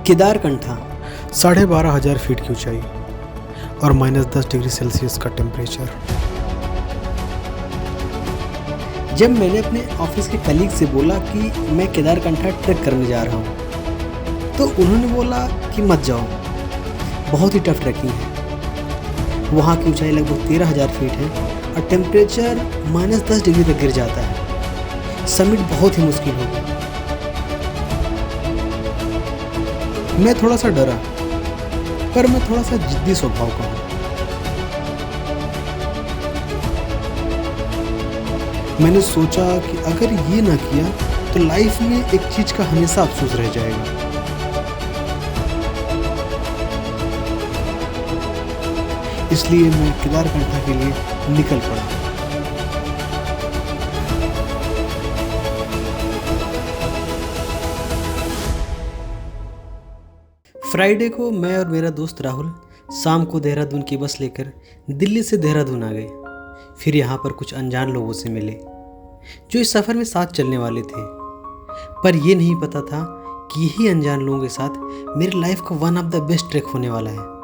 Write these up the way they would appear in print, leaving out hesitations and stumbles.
Kedarkantha 12,500 feet की ऊंचाई और -10 डिग्री सेल्सियस का टेम्परेचर। जब मैंने अपने ऑफिस के कलीग से बोला कि मैं केदारकंठा ट्रैक करने जा रहा हूँ तो उन्होंने बोला कि मत जाओ, बहुत ही टफ ट्रैकिंग है। वहाँ की ऊंचाई लगभग 13,000 फीट है और टेम्परेचर -10 डिग्री तक गिर जाता है। समिट बहुत ही मुश्किल होगी। मैं थोड़ा सा डरा, पर मैं थोड़ा सा जिद्दी स्वभाव का हूँ। मैंने सोचा कि अगर ये ना किया तो लाइफ में एक चीज का हमेशा अफसोस रह जाएगा। इसलिए मैं केदारकंठा के लिए निकल पड़ा। फ्राइडे को मैं और मेरा दोस्त राहुल शाम को देहरादून की बस लेकर दिल्ली से देहरादून आ गए। फिर यहाँ पर कुछ अनजान लोगों से मिले जो इस सफ़र में साथ चलने वाले थे, पर ये नहीं पता था कि यही अनजान लोगों के साथ मेरी लाइफ का one of the best track होने वाला है।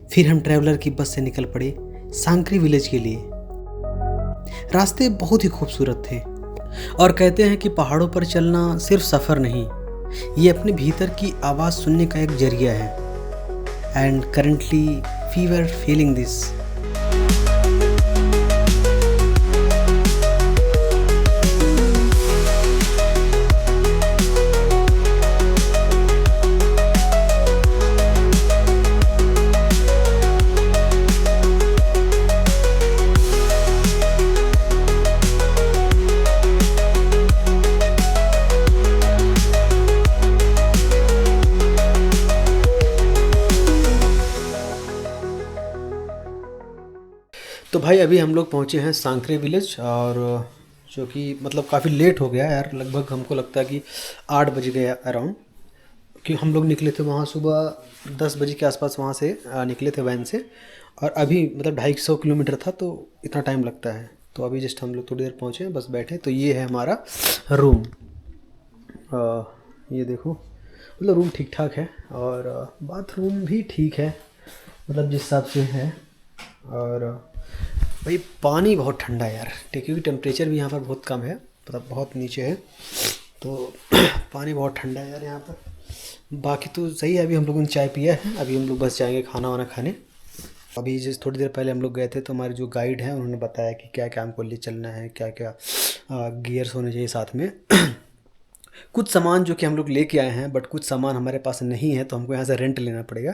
फिर हम ट्रैवलर की बस से निकल पड़े सांकरी विलेज के लिए। रास्ते बहुत ही खूबसूरत थे और कहते हैं कि पहाड़ों पर चलना सिर्फ सफ़र नहीं, ये अपने भीतर की आवाज़ सुनने का एक जरिया है। And currently we were feeling this. तो भाई अभी हम लोग पहुँचे हैं सांकरी विलेज, और जो कि मतलब काफ़ी लेट हो गया यार। लगभग हमको लगता है कि 8 बज गए अराउंड, कि हम लोग निकले थे वहाँ सुबह 10 बजे के आसपास वहाँ से निकले थे वैन से, और अभी मतलब 250 किलोमीटर था तो इतना टाइम लगता है। तो अभी जस्ट हम लोग थोड़ी देर पहुँचे बस बैठे। तो ये है हमारा रूम। ये देखो, मतलब रूम ठीक ठाक है और बाथरूम भी ठीक है, मतलब जिस हिसाब से है। और भाई पानी बहुत ठंडा है यार, क्योंकि टेम्परेचर भी यहाँ पर बहुत कम है, मतलब बहुत नीचे है, तो पानी बहुत ठंडा है यार यहाँ पर। बाकी तो सही है। अभी हम लोगों ने चाय पिया है, अभी हम लोग बस जाएंगे खाना वाना खाने। अभी जैसे थोड़ी देर पहले हम लोग गए थे तो हमारे जो गाइड हैं उन्होंने बताया कि क्या क्या हमको ले चलना है, क्या क्या गियर्स होने चाहिए साथ में। कुछ सामान जो कि हम लोग लेके आए हैं, बट कुछ सामान हमारे पास नहीं है तो हमको यहाँ से रेंट लेना पड़ेगा।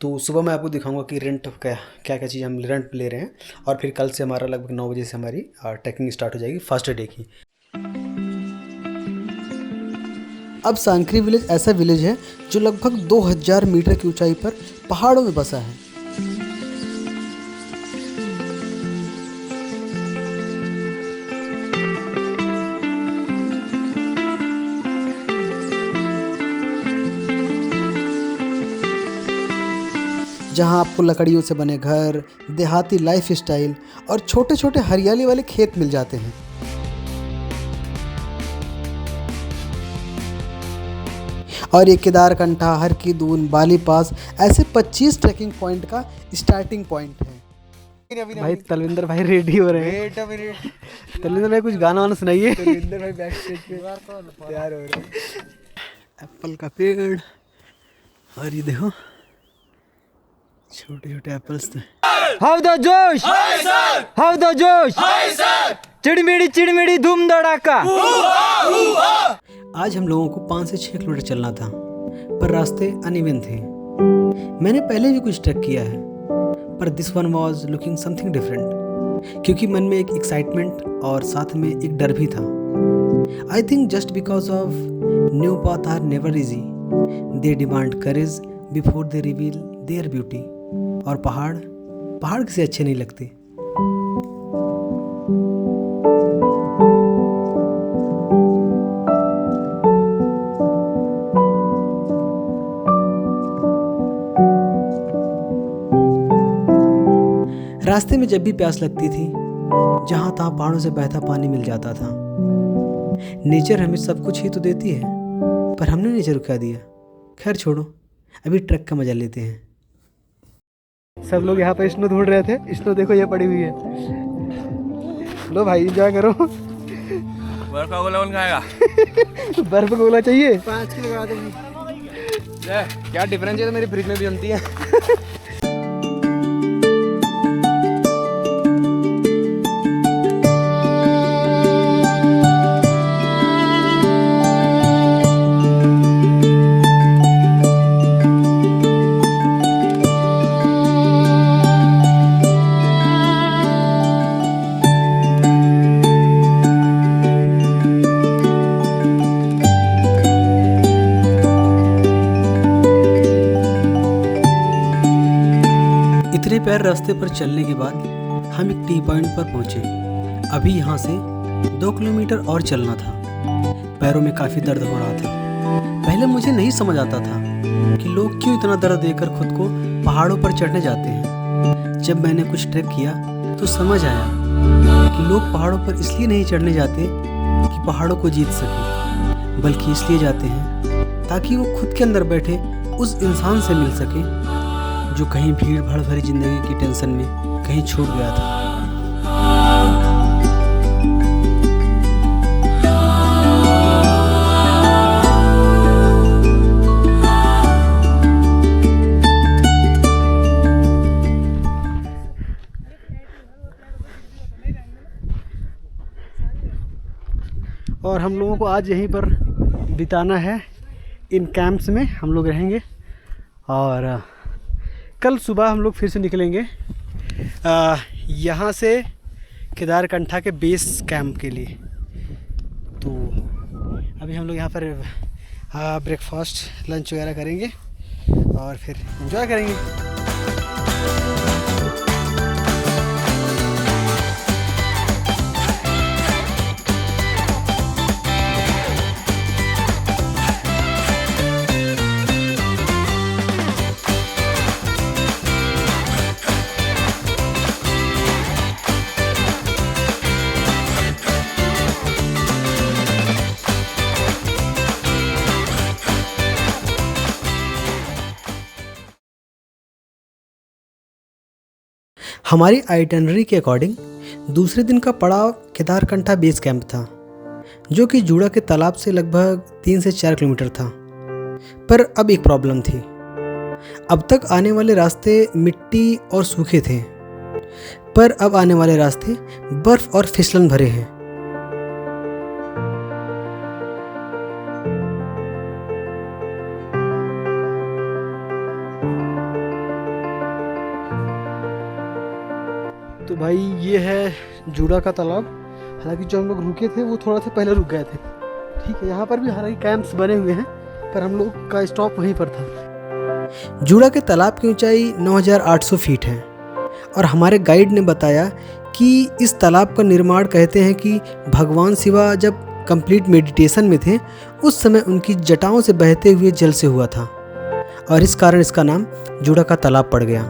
तो सुबह मैं आपको दिखाऊंगा कि रेंट क्या क्या चीज़ हम रेंट ले रहे हैं, और फिर कल से हमारा लगभग 9 बजे से हमारी ट्रैकिंग स्टार्ट हो जाएगी फर्स्ट डे की। अब सांकरी विलेज ऐसा विलेज है जो लगभग 2000 मीटर की ऊंचाई पर पहाड़ों में बसा है। जहां आपको लकड़ियों से बने घर, देहाती लाइफ स्टाइल और छोटे छोटे हरियाली वाले खेत मिल जाते हैं। और ये केदारकंठा, हर की दून, बाली पास ऐसे 25 ट्रैकिंग पॉइंट का स्टार्टिंग पॉइंट है। भाई तलविंदर भाई रेडी हो रहे हैं। तलविंदर भाई कुछ गाना वाना सुनाइए। तलविंदर भाई बैक स्टेज पे तैयार हो रहे हैं। एप्पल का पेड़, और ये देखो छोटे छोटे एप्पल्स थे। हाउ द जोश, हाउ द जोश, चिड़मिड़ी धूम धड़ाका। आज हम लोगों को 5 से 6 किलोमीटर चलना था, पर रास्ते अनइवन थे। मैंने पहले भी कुछ ट्रैक किया है, पर this one was looking something different, क्योंकि मन में एक एक्साइटमेंट और साथ में एक डर भी था। I think just because of new path are never easy, they demand courage before they reveal their beauty. और पहाड़ किसी अच्छे नहीं लगते। रास्ते में जब भी प्यास लगती थी जहाँ तहाँ पहाड़ों से बहता पानी मिल जाता था। नेचर हमें सब कुछ ही तो देती है, पर हमने नेचर को क्या दिया। खैर छोड़ो, अभी ट्रैक का मजा लेते हैं। सब लोग यहाँ पर स्नो ढूंढ रहे थे। स्नो देखो ये पड़ी हुई है। लो भाई एंजॉय करो। बर्फ का गोला कौन खाएगा? बर्फ का गोला चाहिए? 5 किलो लगा दो। क्या डिफरेंस है, तो मेरी फ्रिज में भी जमती है। इतने पैर रास्ते पर चलने के बाद हम एक टी पॉइंट पर पहुंचे। अभी यहाँ से 2 किलोमीटर और चलना था। पैरों में काफ़ी दर्द हो रहा था। पहले मुझे नहीं समझ आता था कि लोग क्यों इतना दर्द देकर खुद को पहाड़ों पर चढ़ने जाते हैं। जब मैंने कुछ ट्रैक किया तो समझ आया कि लोग पहाड़ों पर इसलिए नहीं चढ़ने जाते कि पहाड़ों को जीत सके, बल्कि इसलिए जाते हैं ताकि वो खुद के अंदर बैठे उस इंसान से मिल सके जो कहीं भीड़ भाड़ भरी जिंदगी की टेंशन में कहीं छूट गया था। और हम लोगों को आज यहीं पर बिताना है। इन कैंप्स में हम लोग रहेंगे और कल सुबह हम लोग फिर से निकलेंगे यहाँ से केदारकंठा के बेस कैंप के लिए। तो अभी हम लोग यहाँ पर ब्रेकफास्ट लंच वगैरह करेंगे और फिर एंजॉय करेंगे। हमारी आइटनरी के अकॉर्डिंग दूसरे दिन का पड़ाव केदारकंठा बेस कैंप था, जो कि जूड़ा के तालाब से लगभग 3 से 4 किलोमीटर था। पर अब एक प्रॉब्लम थी। अब तक आने वाले रास्ते मिट्टी और सूखे थे, पर अब आने वाले रास्ते बर्फ और फिसलन भरे हैं। तो भाई ये है जूड़ा का तालाब। हालांकि जो हम लोग रुके थे वो थोड़ा सा पहले रुक गए थे। ठीक है, यहाँ पर भी हालांकि कैंप्स बने हुए हैं, पर हम लोग का स्टॉप वहीं पर था। जूड़ा के तालाब की ऊंचाई 9800 फीट है और हमारे गाइड ने बताया कि इस तालाब का निर्माण कहते हैं कि भगवान शिवा जब कंप्लीट मेडिटेशन में थे उस समय उनकी जटाओं से बहते हुए जल से हुआ था और इस कारण इसका नाम जूड़ा का तालाब पड़ गया।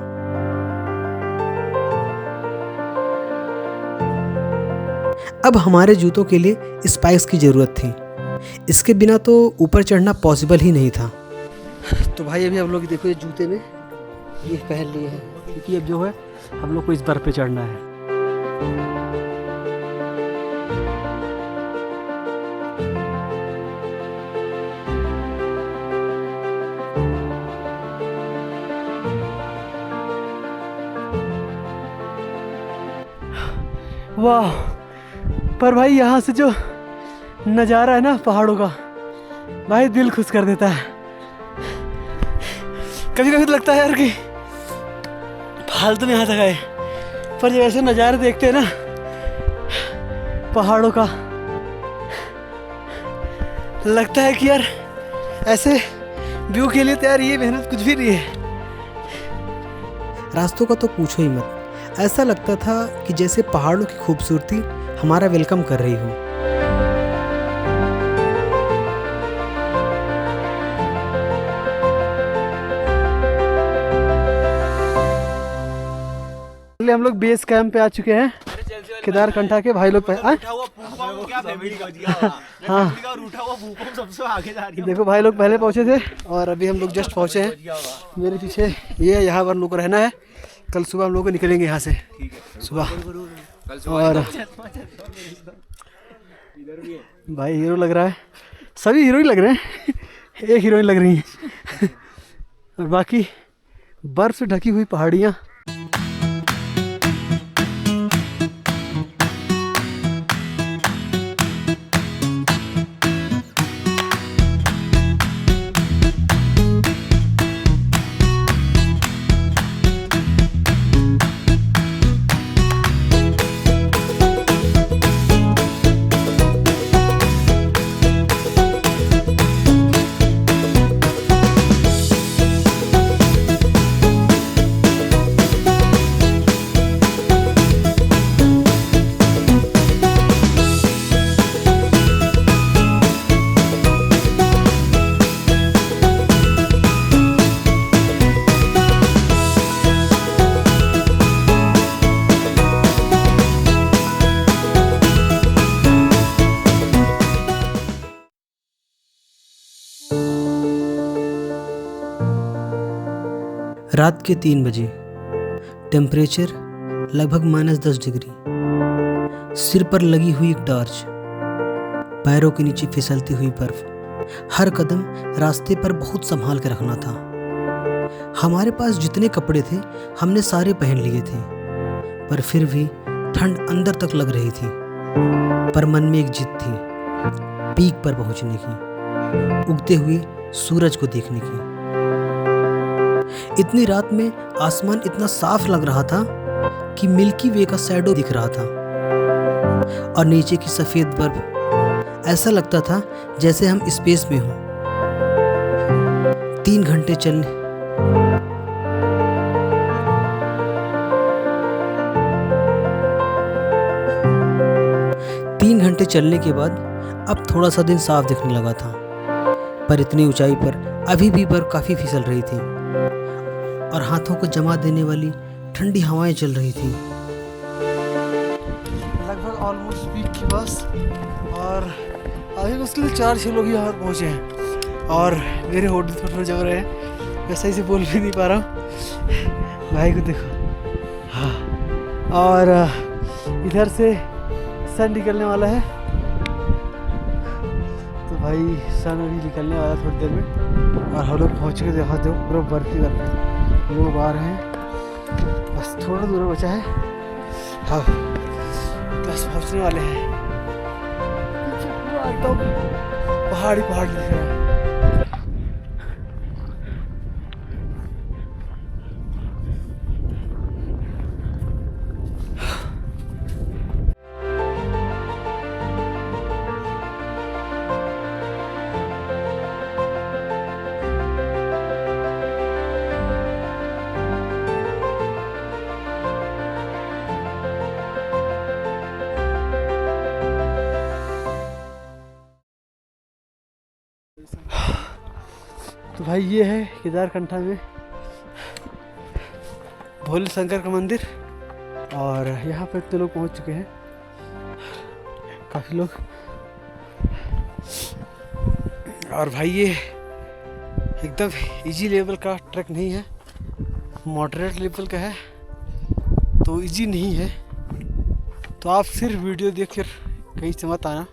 अब हमारे जूतों के लिए स्पाइक्स की ज़रूरत थी। इसके बिना तो ऊपर चढ़ना पॉसिबल ही नहीं था। तो भाई अभी हम लोग देखो ये जूते में ये पहन लिए हैं, क्योंकि अब जो है हम लोग को इस बर्फ पे चढ़ना है। वाह, पर भाई यहाँ से जो नज़ारा है ना पहाड़ों का, भाई दिल खुश कर देता है। कभी कभी तो लगता है यार कि फालतू में यहाँ तक आए, पर जब ऐसे नज़ारे देखते हैं ना पहाड़ों का, लगता है कि यार ऐसे व्यू के लिए तो यार ये मेहनत कुछ भी नहीं है। रास्तों का तो पूछो ही मत। ऐसा लगता था कि जैसे पहाड़ों की खूबसूरती हमारा वेलकम कर रही हो। हम लोग बेस कैंप पे आ चुके हैं। केदारकंठा के भाई लोग हाँ देखो भाई लोग पहले पहुंचे थे और अभी हम लोग जस्ट पहुंचे हैं। मेरे पीछे ये यहाँ पर लोग को रहना है। कल सुबह हम लोग निकलेंगे यहाँ से सुबह। और भाई हीरो लग रहा है, सभी हीरो ही लग रहे हैं, एक हीरोइन लग रही है और बाकी बर्फ से ढकी हुई पहाड़ियाँ। रात के 3 बजे, टेम्परेचर लगभग -10 डिग्री, सिर पर लगी हुई एक टॉर्च, पैरों के नीचे फिसलती हुई बर्फ, हर कदम रास्ते पर बहुत संभाल के रखना था। हमारे पास जितने कपड़े थे हमने सारे पहन लिए थे, पर फिर भी ठंड अंदर तक लग रही थी। पर मन में एक जिद थी, पीक पर पहुंचने की, उगते हुए सूरज को देखने की। इतनी रात में आसमान इतना साफ लग रहा था कि मिल्की वे का शैडो दिख रहा था और नीचे की सफेद बर्फ ऐसा लगता था जैसे हम स्पेस में हों। 3 घंटे चलने चलने के बाद अब थोड़ा सा दिन साफ दिखने लगा था, पर इतनी ऊंचाई पर अभी भी बर्फ काफी फिसल रही थी और हाथों को जमा देने वाली ठंडी हवाएं चल रही थी। लगभग ऑलमोस्ट पीक की बस और अभी मुश्किल 4-6 लोग यहाँ पहुँचे हैं और मेरे होटल पर जग रहे हैं। मैं सही से बोल भी नहीं पा रहा हूँ। भाई को देखो। हाँ, और इधर से सन निकलने वाला है, तो भाई सन अभी निकलने वाला थोड़ी देर में और हम लोग पहुँच के देखा दो पूरा बर्फ ही बर्फ। लोग आ रहे हैं, बस थोड़ा दूर बचा है। हाँ, बस पहुँचने वाले हैं। एकदम पहाड़ ही पहाड़ दिख रहा है। तो भाई ये है केदारकंठा में भोले शंकर का मंदिर और यहाँ पे तो लोग पहुँच चुके हैं, काफ़ी लोग। और भाई ये एकदम इजी लेवल का ट्रैक नहीं है, मॉडरेट लेवल का है, तो इजी नहीं है। तो आप सिर्फ वीडियो देख कर कहीं से मत आना।